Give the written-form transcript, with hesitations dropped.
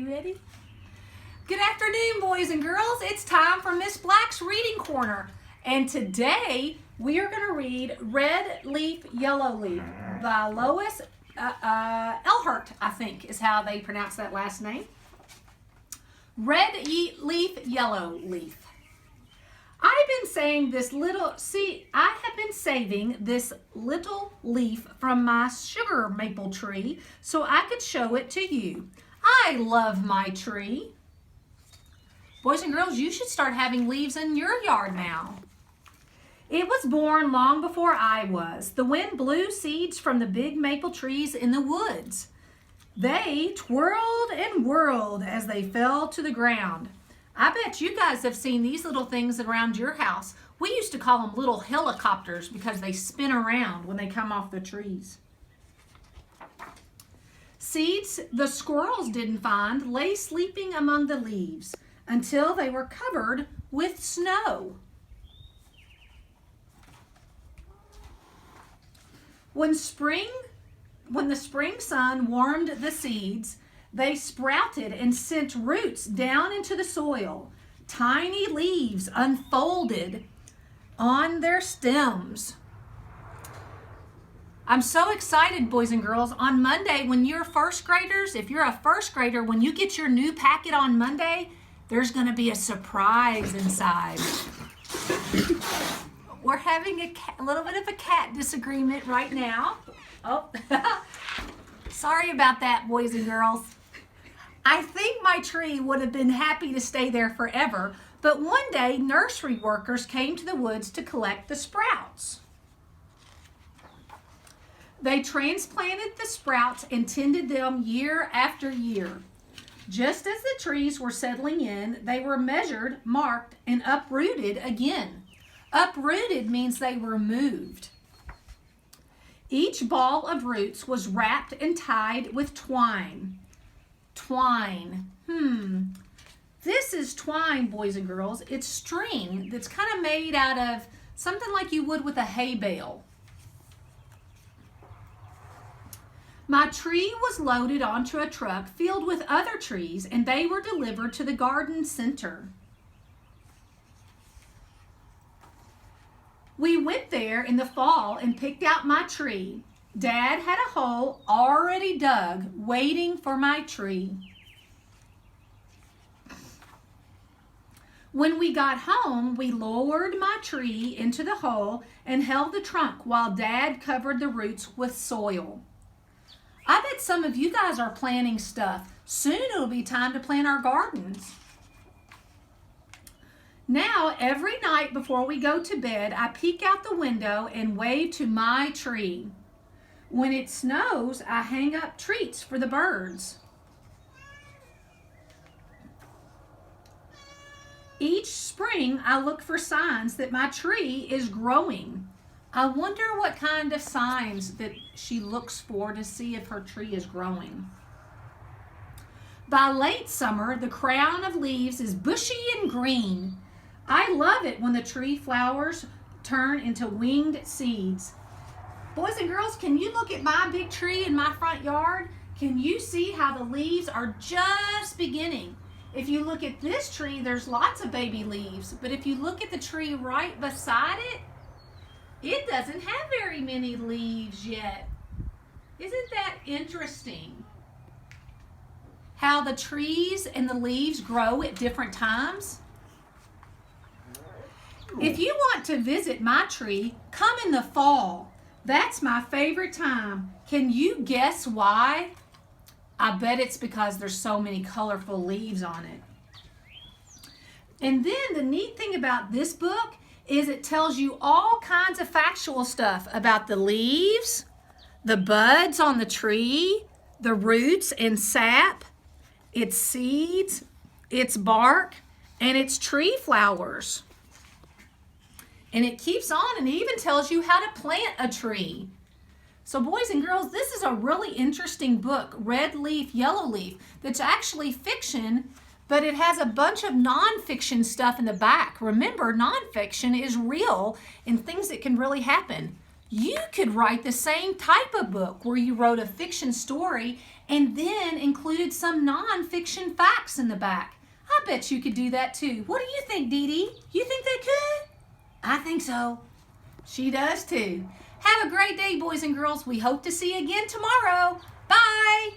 you ready? Good afternoon, boys and girls. It's time for Miss Black's Reading Corner. And today we are going to read Red Leaf, Yellow Leaf by Lois Elhart, I think is how they pronounce that last name. Red Leaf, Yellow Leaf. I have been saving this little leaf from my sugar maple tree so I could show it to you. I love my tree. Boys and girls, you should start having leaves in your yard now. It was born long before I was. The wind blew seeds from the big maple trees in the woods. They twirled and whirled as they fell to the ground. I bet you guys have seen these little things around your house. We used to call them little helicopters because they spin around when they come off the trees. Seeds the squirrels didn't find lay sleeping among the leaves until they were covered with snow. When the spring sun warmed the seeds, they sprouted and sent roots down into the soil. Tiny leaves unfolded on their stems. I'm so excited, boys and girls. On Monday, when you're first graders, if you're a first grader, when you get your new packet on Monday, there's going to be a surprise inside. We're having a little bit of a cat disagreement right now. Oh, sorry about that, boys and girls. I think my tree would have been happy to stay there forever, but one day nursery workers came to the woods to collect the sprouts. They transplanted the sprouts and tended them year after year. Just as the trees were settling in, they were measured, marked, and uprooted again. Uprooted means they were moved. Each ball of roots was wrapped and tied with twine. Twine. This is twine, boys and girls. It's string that's kind of made out of something like you would with a hay bale. My tree was loaded onto a truck filled with other trees, and they were delivered to the garden center. We went there in the fall and picked out my tree. Dad had a hole already dug, waiting for my tree. When we got home, we lowered my tree into the hole and held the trunk while Dad covered the roots with soil. I bet some of you guys are planting stuff. Soon it'll be time to plant our gardens. Now, every night before we go to bed, I peek out the window and wave to my tree. When it snows, I hang up treats for the birds. Each spring, I look for signs that my tree is growing. I wonder what kind of signs that she looks for to see if her tree is growing. By late summer, the crown of leaves is bushy and green. I love it when the tree flowers turn into winged seeds. Boys and girls, can you look at my big tree in my front yard? Can you see how the leaves are just beginning? If you look at this tree, there's lots of baby leaves. But if you look at the tree right beside it, it doesn't have very many leaves yet. Isn't that interesting? How the trees and the leaves grow at different times? If you want to visit my tree, come in the fall. That's my favorite time. Can you guess why? I bet it's because there's so many colorful leaves on it. And then the neat thing about this book is it tells you all kinds of factual stuff about the leaves, the buds on the tree, the roots and sap, its seeds, its bark, and its tree flowers. And it keeps on and even tells you how to plant a tree. So boys and girls, this is a really interesting book, Red Leaf, Yellow Leaf, that's actually fiction, but it has a bunch of nonfiction stuff in the back. Remember, nonfiction is real and things that can really happen. You could write the same type of book where you wrote a fiction story and then included some non-fiction facts in the back. I bet you could do that too. What do you think, Dee Dee? You think they could? I think so. She does too. Have a great day, boys and girls. We hope to see you again tomorrow. Bye.